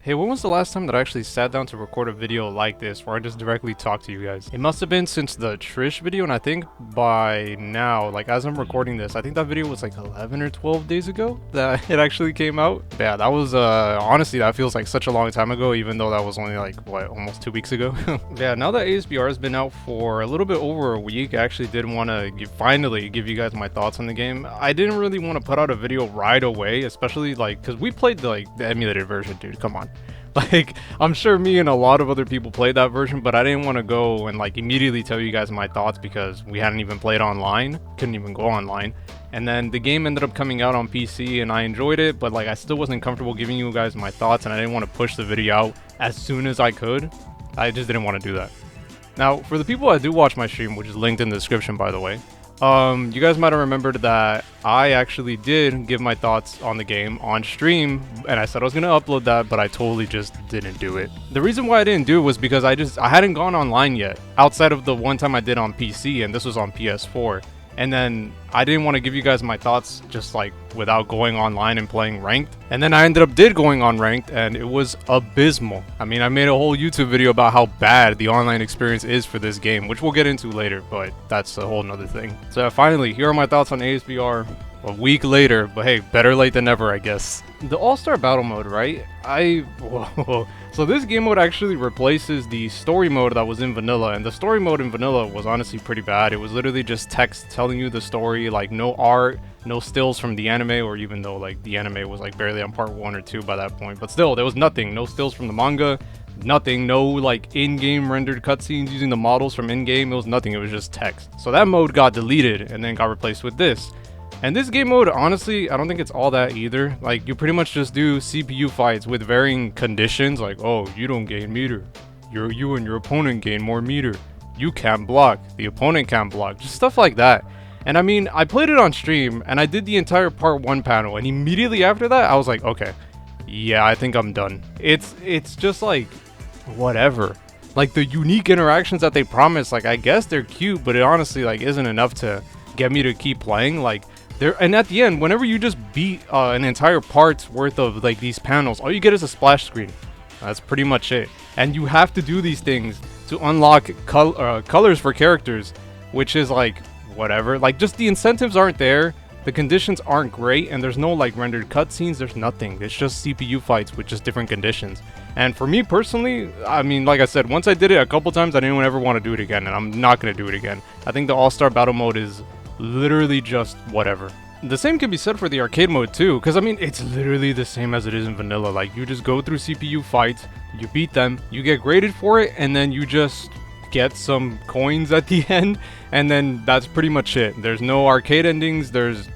Hey, when was the last time that I actually sat down to record a video like this where I just directly talk to you guys? It must have been since the Trish video, and I think by now, like as I'm recording this, I think that video was like 11 or 12 days ago that it actually came out. But yeah, that was honestly, that feels like such a long time ago, even though that was only like what, almost 2 weeks ago. Yeah, now that ASBR has been out for a little bit over a week, I actually did want to finally give you guys my thoughts on the game. I didn't really want to put out a video right away, especially like because we played the emulated version, dude. Come on. Like, I'm sure me and a lot of other people played that version, but I didn't want to go and like immediately tell you guys my thoughts because we hadn't even played online, couldn't even go online. And then the game ended up coming out on PC and I enjoyed it, but like I still wasn't comfortable giving you guys my thoughts, and I didn't want to push the video out as soon as I could. I just didn't want to do that. Now, for the people that do watch my stream, which is linked in the description by the way, you guys might have remembered that I actually did give my thoughts on the game on stream, and I said I was gonna upload that, but I totally just didn't do it. The reason why I didn't do it was because I hadn't gone online yet, outside of the one time I did on PC, and this was on PS4. And then I didn't want to give you guys my thoughts just like without going online and playing ranked. And then I ended up going on ranked, and it was abysmal. I mean, I made a whole YouTube video about how bad the online experience is for this game, which we'll get into later, but that's a whole nother thing. So finally, here are my thoughts on ASBR a week later, but hey, better late than never, I guess. The All-Star Battle mode, right? Whoa. So this game mode actually replaces the story mode that was in vanilla, and the story mode in vanilla was honestly pretty bad. It was literally just text telling you the story, like no art, no stills from the anime, or even though like the anime was like barely on part 1 or 2 by that point, but still there was nothing, no stills from the manga, nothing, no like in-game rendered cutscenes using the models from in-game. It was nothing, it was just text. So that mode got deleted and then got replaced with this. And this game mode, honestly, I don't think it's all that either. Like, you pretty much just do CPU fights with varying conditions, like, oh, you don't gain meter. You and your opponent gain more meter. You can't block. The opponent can't block. Just stuff like that. And I mean, I played it on stream, and I did the entire part 1 panel, and immediately after that, I was like, okay, yeah, I think I'm done. It's just like, whatever. Like, the unique interactions that they promise, like, I guess they're cute, but it honestly, like, isn't enough to get me to keep playing. Like, and at the end, whenever you just beat an entire part's worth of like these panels, all you get is a splash screen. That's pretty much it. And you have to do these things to unlock colors for characters, which is like whatever. Like, just the incentives aren't there, the conditions aren't great, and there's no like rendered cutscenes. There's nothing. It's just CPU fights with just different conditions. And for me personally, I mean, like I said, once I did it a couple times, I didn't ever want to do it again, and I'm not gonna do it again. I think the All-Star Battle mode is literally just whatever. The same can be said for the arcade mode too, because I mean, it's literally the same as it is in vanilla. Like, you just go through CPU fights, you beat them, you get graded for it, and then you just get some coins at the end, and then that's pretty much it. There's no arcade endings, there's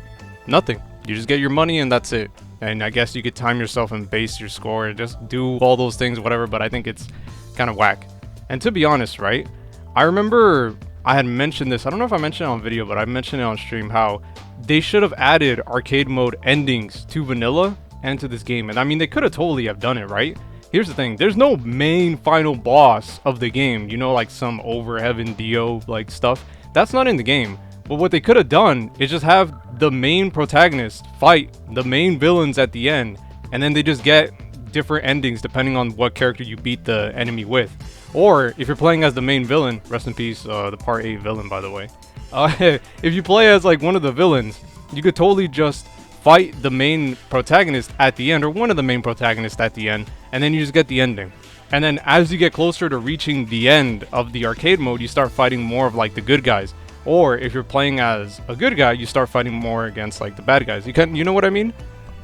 nothing. You just get your money and that's it. And I guess you could time yourself and base your score and just do all those things, whatever, but I think it's kind of whack. And to be honest, right, I remember I had mentioned this, I don't know if I mentioned it on video, but I mentioned it on stream, how they should have added arcade mode endings to vanilla and to this game. And I mean, they could have totally have done it, right? Here's the thing, there's no main final boss of the game, you know, like some over heaven Dio like stuff. That's not in the game. But what they could have done is just have the main protagonist fight the main villains at the end, and then they just get different endings depending on what character you beat the enemy with. Or if you're playing as the main villain, rest in peace, the part 8 villain, by the way. If you play as like one of the villains, you could totally just fight the main protagonist at the end, or one of the main protagonists at the end, and then you just get the ending. And then as you get closer to reaching the end of the arcade mode, you start fighting more of like the good guys. Or if you're playing as a good guy, you start fighting more against like the bad guys. You know what I mean?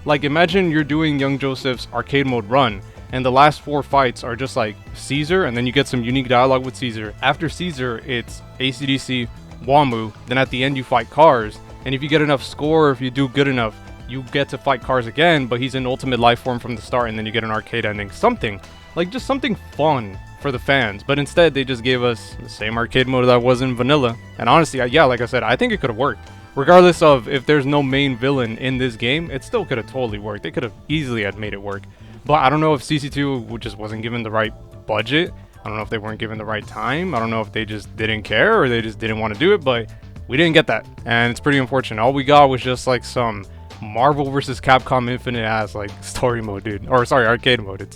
Like, imagine you're doing Young Joseph's arcade mode run, and the last 4 fights are just like Caesar, and then you get some unique dialogue with Caesar. After Caesar, it's AC/DC, Wamu, then at the end you fight Cars, and if you get enough score, or if you do good enough, you get to fight Cars again, but he's in ultimate life form from the start, and then you get an arcade ending. Something, like just something fun for the fans, but instead they just gave us the same arcade mode that was in vanilla. And honestly, yeah, like I said, I think it could have worked. Regardless of if there's no main villain in this game, it still could have totally worked. They could have easily had made it work. But I don't know if CC2 just wasn't given the right budget. I don't know if they weren't given the right time. I don't know if they just didn't care or they just didn't want to do it, but we didn't get that. And it's pretty unfortunate. All we got was just like some Marvel vs. Capcom Infinite ass like story mode, dude. Or sorry, arcade mode.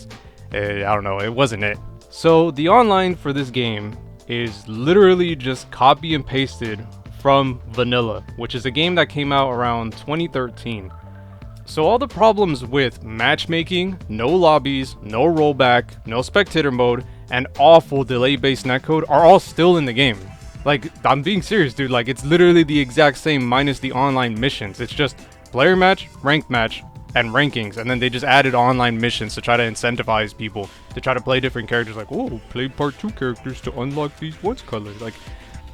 I don't know, it wasn't it. So the online for this game is literally just copy and pasted from vanilla, which is a game that came out around 2013. So all the problems with matchmaking, no lobbies, no rollback, no spectator mode, and awful delay-based netcode are all still in the game. Like, I'm being serious, dude. Like, it's literally the exact same minus the online missions. It's just player match, ranked match, and rankings, and then they just added online missions to try to incentivize people to try to play different characters. Like, oh, play part 2 characters to unlock these once colors.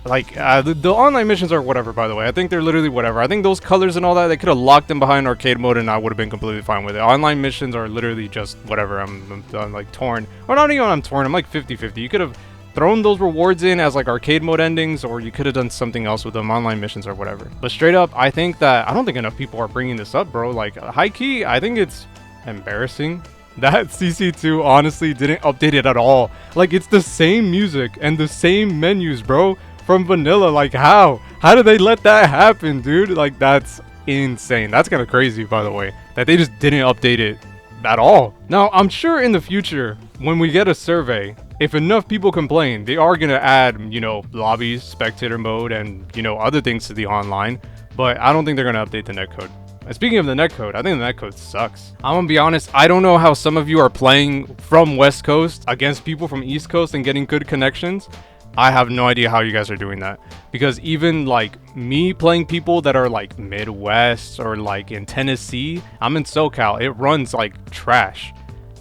The online missions are whatever, by the way. I think they're literally whatever. I think those colors and all that, they could have locked them behind arcade mode and I would have been completely fine with it. Online missions are literally just whatever. I'm like torn. Or not even I'm torn, I'm like 50-50. You could have thrown those rewards in as like arcade mode endings, or you could have done something else with them, online missions or whatever. But straight up, I think that, I don't think enough people are bringing this up, bro. Like, high key, I think it's embarrassing that CC2 honestly didn't update it at all. Like, it's the same music and the same menus, bro, from vanilla. Like, how did they let that happen, dude? Like, that's insane. That's kind of crazy, by the way, that they just didn't update it at all. Now, I'm sure in the future, when we get a survey, if enough people complain, they are gonna add, you know, lobbies, spectator mode, and, you know, other things to the online, but I don't think they're gonna update the netcode. And speaking of the netcode, I think the netcode sucks. I'm gonna be honest, I don't know how some of you are playing from West Coast against people from East Coast and getting good connections. I have no idea how you guys are doing that, because even like me playing people that are like Midwest or like in Tennessee, I'm in SoCal, it runs like trash.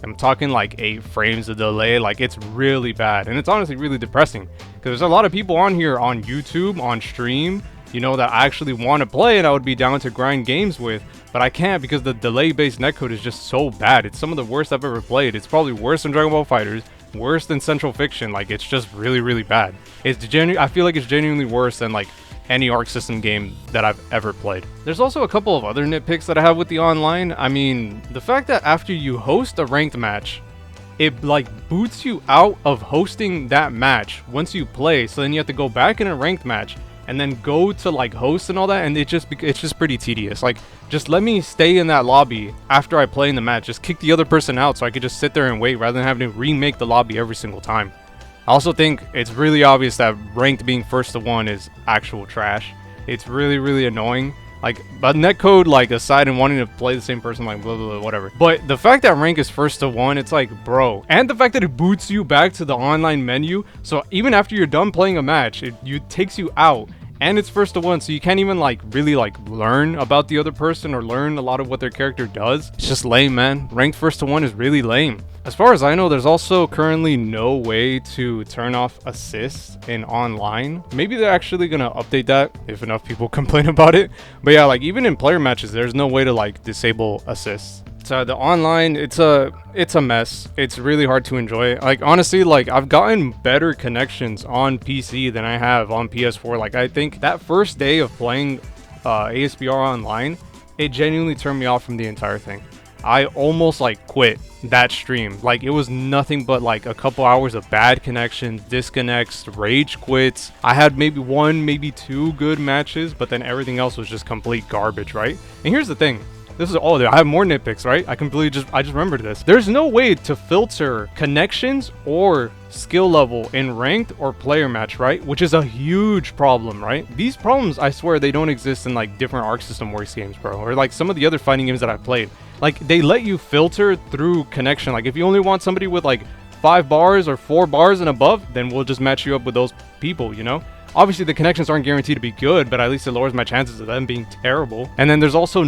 I'm talking like 8 frames of delay. Like, it's really bad, and it's honestly really depressing, because there's a lot of people on here on YouTube, on stream, you know, that I actually want to play and I would be down to grind games with, but I can't because the delay based netcode is just so bad. It's some of the worst I've ever played. It's probably worse than Dragon Ball FighterZ, worse than Central Fiction. Like, it's just really, really bad. I feel like it's genuinely worse than like any Arc System game that I've ever played. There's also a couple of other nitpicks that I have with the online. I mean, the fact that after you host a ranked match, it like boots you out of hosting that match once you play, so then you have to go back in a ranked match and then go to like host and all that, and it's just pretty tedious. Like, just let me stay in that lobby after I play in the match. Just kick the other person out so I could just sit there and wait rather than having to remake the lobby every single time. I also think it's really obvious that ranked being first to 1 is actual trash. It's really, really annoying. Like, but netcode, like, aside and wanting to play the same person, like, blah, blah, blah, whatever. But the fact that rank is first to 1, it's like, bro. And the fact that it boots you back to the online menu. So even after you're done playing a match, it takes you out. And it's first to 1, so you can't even, like, really, like, learn about the other person or learn a lot of what their character does. It's just lame, man. Ranked first to 1 is really lame. As far as I know, there's also currently no way to turn off assists in online. Maybe they're actually gonna update that if enough people complain about it. But yeah, like, even in player matches, there's no way to like disable assists. So the online, it's a mess. It's really hard to enjoy. Like, honestly, like, I've gotten better connections on PC than I have on PS4. Like, I think that first day of playing ASBR online, it genuinely turned me off from the entire thing. I almost like quit that stream. Like, it was nothing but like a couple hours of bad connections, disconnects, rage quits. I had maybe 1, maybe 2 good matches, but then everything else was just complete garbage, right? And here's the thing. This is all there. I have more nitpicks, right? I just remembered this. There's no way to filter connections or skill level in ranked or player match, right? Which is a huge problem, right? These problems, I swear, they don't exist in like different Arc System Wars games, bro, or like some of the other fighting games that I've played. Like, they let you filter through connection. Like, if you only want somebody with like 5 bars or 4 bars and above, then we'll just match you up with those people, you know? Obviously, the connections aren't guaranteed to be good, but at least it lowers my chances of them being terrible. And then there's also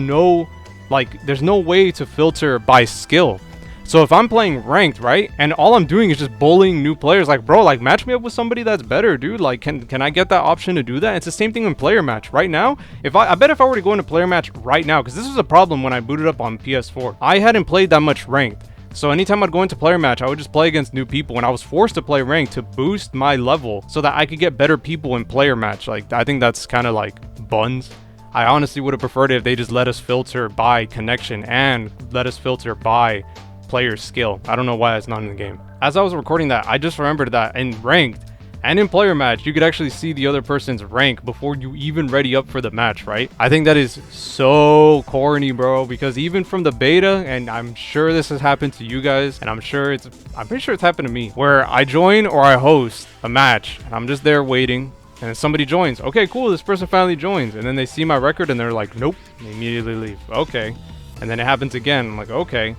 there's no way to filter by skill. So if I'm playing ranked, right, and all I'm doing is just bullying new players, like, bro, like, match me up with somebody that's better, dude. Like, can I get that option to do that? It's the same thing in player match right now. I bet if I were to go into player match right now, because this was a problem when I booted up on PS4, I hadn't played that much ranked. So anytime I'd go into player match, I would just play against new people, and I was forced to play ranked to boost my level so that I could get better people in player match. Like, I think that's kind of like buns. I honestly would have preferred it if they just let us filter by connection and let us filter by player skill. I don't know why it's not in the game. As I was recording that, I just remembered that in ranked, And in player match, you could actually see the other person's rank before you even ready up for the match, right? I think that is so corny, bro, because even from the beta, and I'm sure this has happened to you guys, and I'm pretty sure it's happened to me, where I join or I host a match, and I'm just there waiting, and then somebody joins. Okay, cool, this person finally joins, and then they see my record, and they're like, nope, they immediately leave. Okay. And then it happens again. I'm like, okay.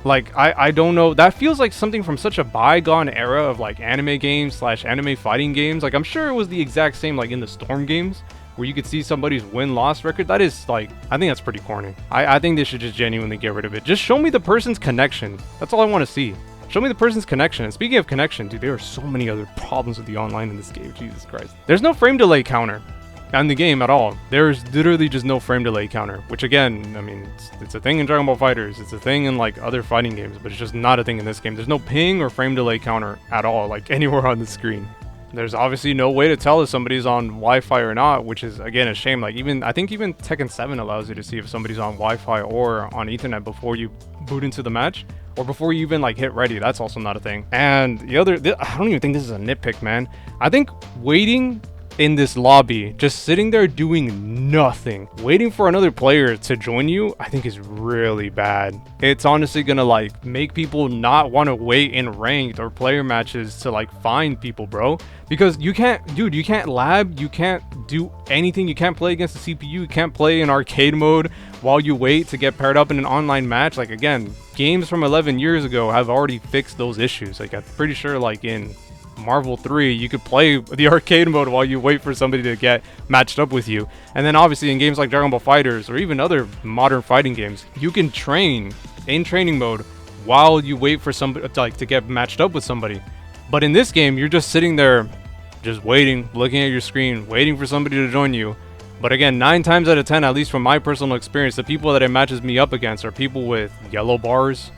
Like, I don't know. That feels like something from such a bygone era of, like, anime games / anime fighting games. Like, I'm sure it was the exact same, like, in the Storm games, where you could see somebody's win-loss record. That is, like, I think that's pretty corny. I think they should just genuinely get rid of it. Just show me the person's connection. That's all I want to see. Show me the person's connection. And speaking of connection, dude, there are so many other problems with the online in this game. Jesus Christ. There's no frame delay counter in the game at all. There's literally just no frame delay counter, which again, I mean, it's a thing in Dragon Ball FighterZ, it's a thing in like other fighting games, but it's just not a thing in this game. There's no ping or frame delay counter at all, like anywhere on the screen. There's obviously no way to tell if somebody's on Wi-Fi or not, which is again a shame. Like I think even Tekken 7 allows you to see if somebody's on Wi-Fi or on Ethernet before you boot into the match, or before you even like hit ready. That's also not a thing. And I don't even think this is a nitpick, man. I think waiting in this lobby, just sitting there doing nothing, waiting for another player to join you, I think is really bad. It's honestly gonna like make people not want to wait in ranked or player matches to like find people, bro. Because you can't lab, you can't do anything, you can't play against the CPU, you can't play in arcade mode while you wait to get paired up in an online match. Like again, games from 11 years ago have already fixed those issues. Like I'm pretty sure like in Marvel 3, you could play the arcade mode while you wait for somebody to get matched up with you. And then obviously in games like Dragon Ball FighterZ or even other modern fighting games, you can train in training mode while you wait for somebody to get matched up with somebody. But in this game, you're just sitting there just waiting, looking at your screen, waiting for somebody to join you. But again, 9 times out of 10, at least from my personal experience, the people that it matches me up against are people with yellow bars.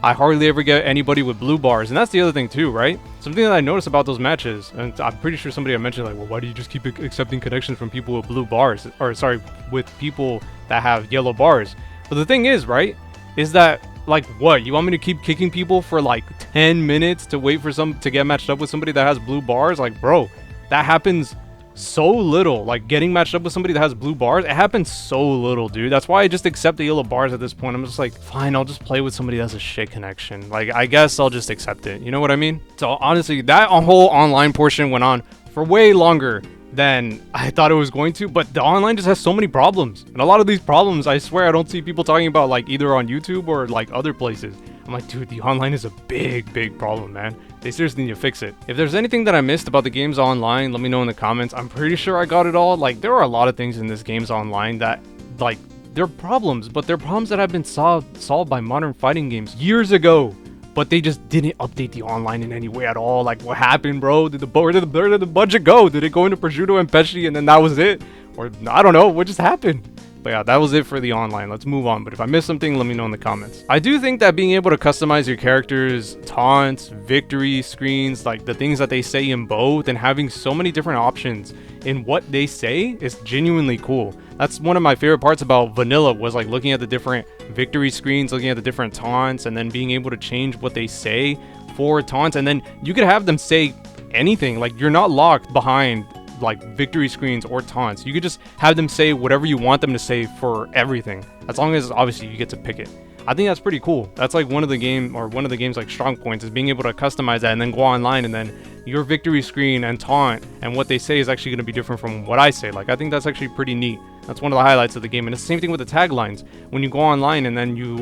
I hardly ever get anybody with blue bars, and that's the other thing too, right? Something that I noticed about those matches, and I'm pretty sure somebody had mentioned like, well, why do you just keep accepting connections from people with blue bars? Or sorry, with people that have yellow bars. But the thing is, right, is that like, what? You want me to keep kicking people for like 10 minutes to wait for to get matched up with somebody that has blue bars? Like, bro, that happens so little. Like getting matched up with somebody that has blue bars, it happens so little, dude. That's why I just accept the yellow bars at this point. I'm just like, fine, I'll just play with somebody that has a shit connection. Like, I guess I'll just accept it, you know what I mean? So honestly, that whole online portion went on for way longer than I thought it was going to, but the online just has so many problems, and a lot of these problems I swear I don't see people talking about like either on YouTube or like other places. I'm like, dude, the online is a big problem, man. They seriously need to fix it. If there's anything that I missed about the games online, let me know in the comments. I'm pretty sure I got it all. Like, there are a lot of things in this games online that, like, they're problems, but they're problems that have been solved by modern fighting games years ago. But they just didn't update the online in any way at all. Like, what happened, bro? Where did the budget go? Did it go into prosciutto and pesci and then that was it? Or, I don't know, what just happened? But yeah, that was it for the online. Let's move on. But if I missed something, let me know in the comments. I do think that being able to customize your characters, taunts, victory screens, like the things that they say in both, and having so many different options in what they say is genuinely cool. That's one of my favorite parts about vanilla, was like looking at the different victory screens, looking at the different taunts, and then being able to change what they say for taunts. And then you could have them say anything. Like, you're not locked behind like victory screens or taunts. You could just have them say whatever you want them to say for everything, as long as obviously you get to pick it. I think that's pretty cool. That's like one of the game's like strong points, is being able to customize that and then go online, and then your victory screen and taunt and what they say is actually going to be different from what I say. Like, I think that's actually pretty neat. That's one of the highlights of the game. And it's the same thing with the taglines. When you go online and then you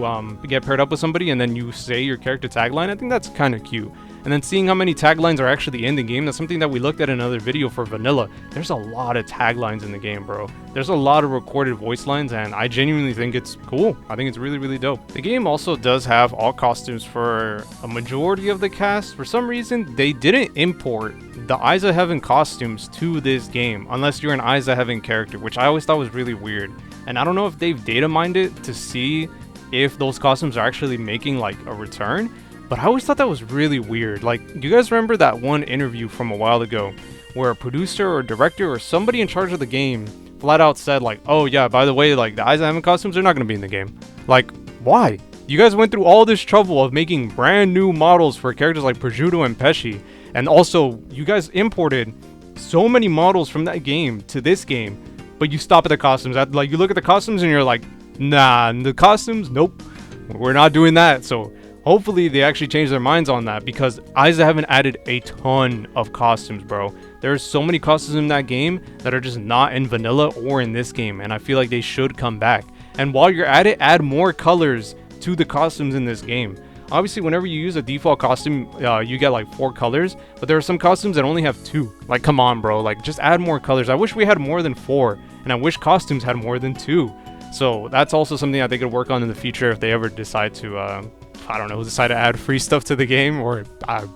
get paired up with somebody and then you say your character tagline, I think that's kind of cute. And then seeing how many taglines are actually in the game, that's something that we looked at in another video for vanilla. There's a lot of taglines in the game, bro. There's a lot of recorded voice lines, and I genuinely think it's cool. I think it's really dope. The game also does have all costumes for a majority of the cast. For some reason, they didn't import the Eyes of Heaven costumes to this game, unless you're an Eyes of Heaven character, which I always thought was really weird. And I don't know if they've data mined it to see if those costumes are actually making like a return. But I always thought that was really weird. Like, you guys remember that one interview from a while ago where a producer or director or somebody in charge of the game flat out said like, oh yeah, by the way, like the Eyes of Heaven costumes are not going to be in the game. Like, why? You guys went through all this trouble of making brand new models for characters like Prosciutto and Pesci. And also, you guys imported so many models from that game to this game, but you stop at the costumes. Like, you look at the costumes and you're like, nah, the costumes, nope, we're not doing that. So hopefully they actually change their minds on that, because Eyes of Heaven added a ton of costumes, bro. There's so many costumes in that game that are just not in vanilla or in this game, and I feel like they should come back. And while you're at it, add more colors to the costumes in this game. Obviously, whenever you use a default costume, you get like 4 colors, but there are some costumes that only have 2. Like, come on, bro, like, just add more colors. I wish we had more than 4, and I wish costumes had more than 2. So that's also something that they could work on in the future if they ever decide to, I don't know, decide to add free stuff to the game, or I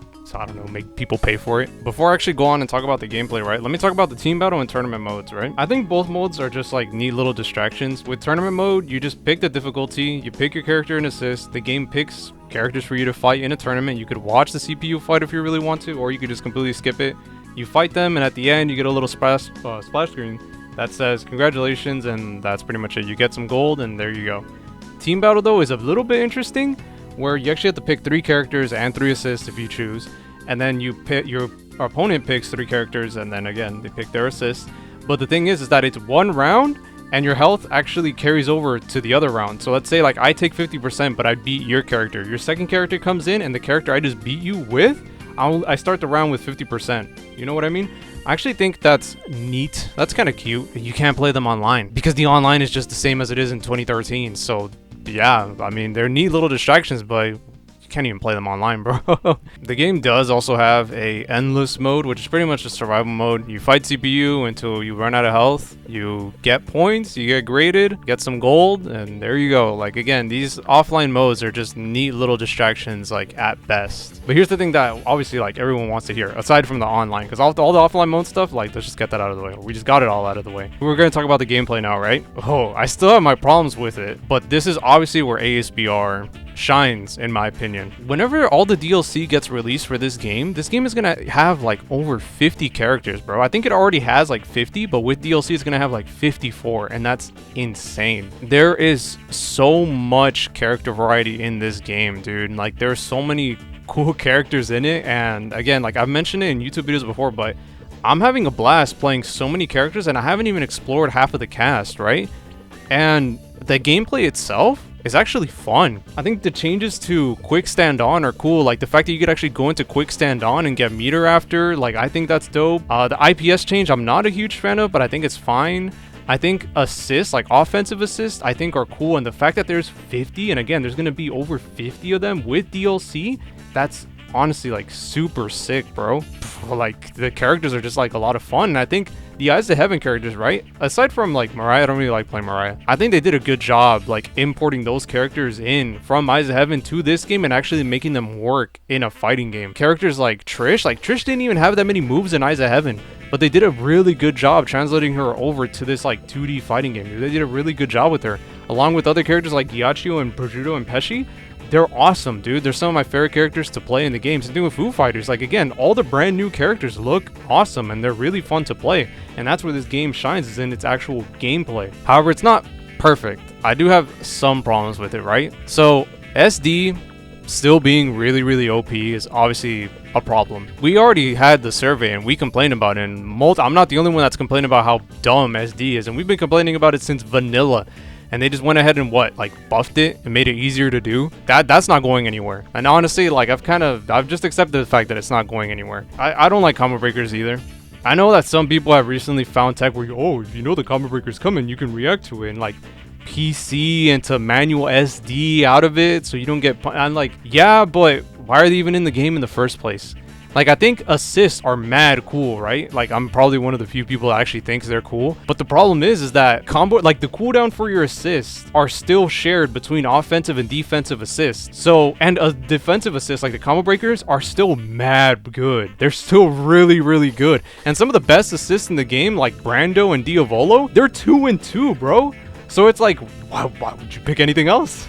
don't know, make people pay for it. Before I actually go on and talk about the gameplay, right, let me talk about the team battle and tournament modes, right? I think both modes are just like neat little distractions. With tournament mode, you just pick the difficulty, you pick your character and assist, the game picks characters for you to fight in a tournament. You could watch the CPU fight if you really want to, or you could just completely skip it. You fight them, and at the end, you get a little splash screen that says congratulations, and that's pretty much it. You get some gold, and there you go. Team battle, though, is a little bit interesting, where you actually have to pick 3 characters and 3 assists if you choose. And then you pick, your opponent picks 3 characters, and then again, they pick their assists. But the thing is that it's 1 round, and your health actually carries over to the other round. So let's say like I take 50%, but I beat your character. Your second character comes in, and the character I just beat you with, I start the round with 50%. You know what I mean? I actually think that's neat. That's kind of cute. You can't play them online, because the online is just the same as it is in 2013. So yeah, I mean, they're neat little distractions, but can't even play them online, bro. The game does also have a endless mode, which is pretty much a survival mode. You fight CPU until you run out of health, you get points, you get graded, get some gold, and there you go. Like, again, these offline modes are just neat little distractions, like, at best. But here's the thing that obviously, like, everyone wants to hear, aside from the online, because all the offline mode stuff, like, let's just get that out of the way. We just got it all out of the way. We're going to talk about the gameplay now, right? Oh, I still have my problems with it, but this is obviously where ASBR shines, in my opinion. Whenever all the DLC gets released for this game is gonna have like over 50 characters, bro. I think it already has like 50, but with DLC it's gonna have like 54, and that's insane. There is so much character variety in this game, dude. Like, there's so many cool characters in it, and again, like I've mentioned it in YouTube videos before, but I'm having a blast playing so many characters, and I haven't even explored half of the cast, right? And the gameplay itself is actually fun. I think the changes to quick stand on are cool. Like the fact that you could actually go into quick stand on and get meter after, like, I think that's dope. The IPS change I'm not a huge fan of, but I think it's fine. I think assists, like offensive assists, I think are cool. And the fact that there's 50, and again, there's gonna be over 50 of them with DLC, that's honestly like super sick, bro. Like, the characters are just like a lot of fun, and I think the Eyes of Heaven characters, right, aside from like Mariah, I don't really like playing Mariah. I think they did a good job like importing those characters in from Eyes of Heaven to this game and actually making them work in a fighting game. Characters like Trish didn't even have that many moves in Eyes of Heaven, but they did a really good job translating her over to this like 2D fighting game. They did a really good job with her, along with other characters like Ghiaccio and Prosciutto and Pesci. They're awesome, dude. They're some of my favorite characters to play in the game. Same thing with Foo Fighters. Like, again, all the brand new characters look awesome, and they're really fun to play. And that's where this game shines, is in its actual gameplay. However, it's not perfect. I do have some problems with it, right? So, SD still being really, really OP is obviously a problem. We already had the survey, and we complained about it. And I'm not the only one that's complaining about how dumb SD is, and we've been complaining about it since vanilla. And they just went ahead and buffed it and made it easier to do. That's not going anywhere. And honestly, like, I've just accepted the fact that it's not going anywhere. I don't like combo breakers either. I know that some people have recently found tech where you know the combo breaker's coming, you can react to it, and like PC into manual SD out of it so you don't get I'm like, yeah, but why are they even in the game in the first place? Like, I think assists are mad cool, right? Like, I'm probably one of the few people that actually thinks they're cool. But the problem is that combo, like, the cooldown for your assists are still shared between offensive and defensive assists. So, and a defensive assist, like the combo breakers, are still mad good. They're still really, really good. And some of the best assists in the game, like Brando and Diavolo, they're 2 and 2, bro. So it's like, why would you pick anything else?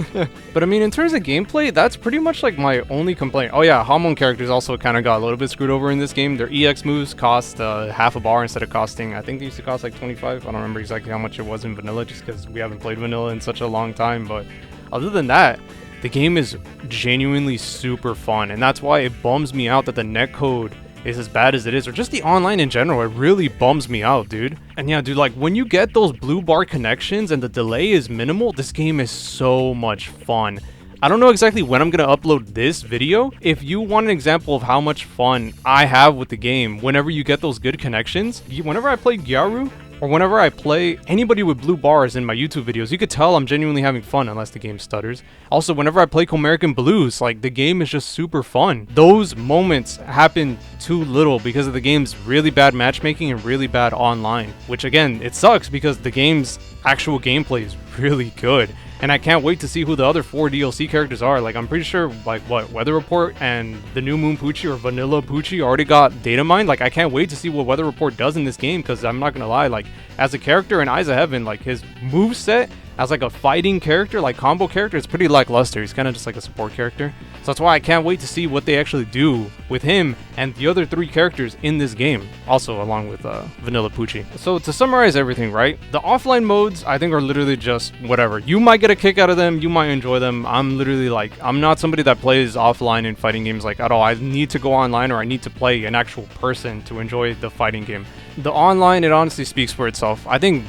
But I mean, in terms of gameplay, that's pretty much like my only complaint. Oh yeah, Hamon characters also kind of got a little bit screwed over in this game. Their EX moves cost half a bar instead of costing, I think they used to cost like 25. I don't remember exactly how much it was in vanilla, just because we haven't played vanilla in such a long time. But other than that, the game is genuinely super fun, and that's why it bums me out that the netcode is as bad as it is, or just the online in general. It really bums me out, dude. And yeah, dude, like when you get those blue bar connections and the delay is minimal, this game is so much fun. I don't know exactly when I'm gonna upload this video. If you want an example of how much fun I have with the game whenever you get those good connections, whenever I play Gyaru, or whenever I play anybody with blue bars in my YouTube videos, you could tell I'm genuinely having fun unless the game stutters. Also, whenever I play Comerican Blues, like the game is just super fun. Those moments happen too little because of the game's really bad matchmaking and really bad online, which again, it sucks because the game's actual gameplay is really good. And I can't wait to see who the other 4 DLC characters are. Like, I'm pretty sure, like, what, Weather Report and the new Moon Poochie or Vanilla Poochie already got data mined. Like, I can't wait to see what Weather Report does in this game, because I'm not gonna lie, like, as a character in Eyes of Heaven, like, his moveset as, like, a fighting character, like, combo character, is pretty lackluster. He's kind of just, like, a support character. So that's why I can't wait to see what they actually do with him and the other 3 characters in this game, also along with Vanilla Poochie. So to summarize everything, right, the offline modes I think are literally just whatever. You might get a kick out of them, you might enjoy them. I'm literally like, I'm not somebody that plays offline in fighting games like at all. I need to go online, or I need to play an actual person to enjoy the fighting game. The online, it honestly speaks for itself. I think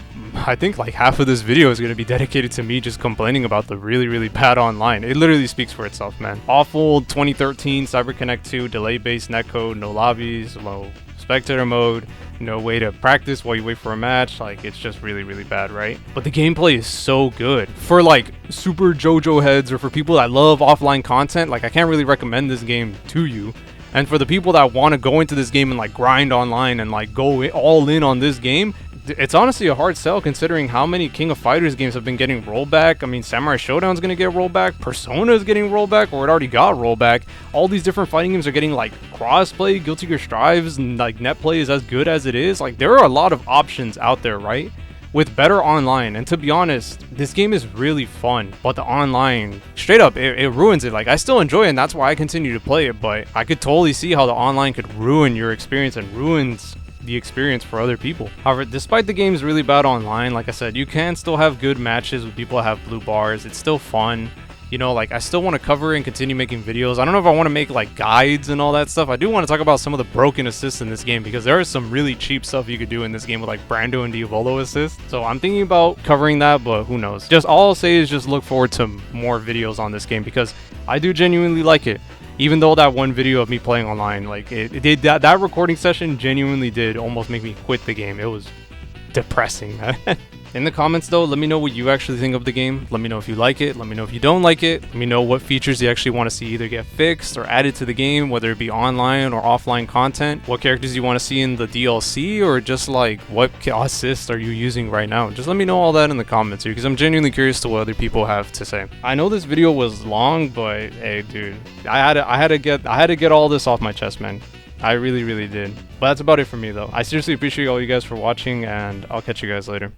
like half of this video is going to be dedicated to me just complaining about the really bad online. It literally speaks for itself, man. Awful 2013 CyberConnect 2 delay-based netcode, no lobbies, low spectator mode, no way to practice while you wait for a match. Like, it's just really bad, right? But the gameplay is so good. For like super JoJo heads, or for people that love offline content, like I can't really recommend this game to you. And for the people that want to go into this game and like grind online and like go all in on this game, it's honestly a hard sell considering how many King of Fighters games have been getting rollback. I mean, Samurai Showdown's gonna get rollback, Persona's getting rollback, or it already got rollback. All these different fighting games are getting like crossplay, Guilty Gear Strives, and like net play is as good as it is. Like, there are a lot of options out there, right? With better online. And to be honest, this game is really fun, but the online, straight up, it ruins it. Like, I still enjoy it, and that's why I continue to play it, but I could totally see how the online could ruin your experience and ruins the experience for other people. However, despite the game's really bad online, like I said, you can still have good matches with people that have blue bars. It's still fun. You know, like, I still want to cover and continue making videos. I don't know if I want to make like guides and all that stuff. I do want to talk about some of the broken assists in this game, because there is some really cheap stuff you could do in this game with like Brando and Diavolo assist. So I'm thinking about covering that, but who knows. Just all I'll say is just look forward to more videos on this game, because I do genuinely like it. Even though that one video of me playing online, like it did, that recording session genuinely did almost make me quit the game. It was depressing. In the comments though, let me know what you actually think of the game. Let me know if you like it. Let me know if you don't like it. Let me know what features you actually want to see either get fixed or added to the game, whether it be online or offline content. What characters you want to see in the DLC, or just like what assist are you using right now. Just let me know all that in the comments here, because I'm genuinely curious to what other people have to say. I know this video was long, but hey dude, I had to get all this off my chest, man. I really did. But that's about it for me though. I seriously appreciate all you guys for watching, and I'll catch you guys later.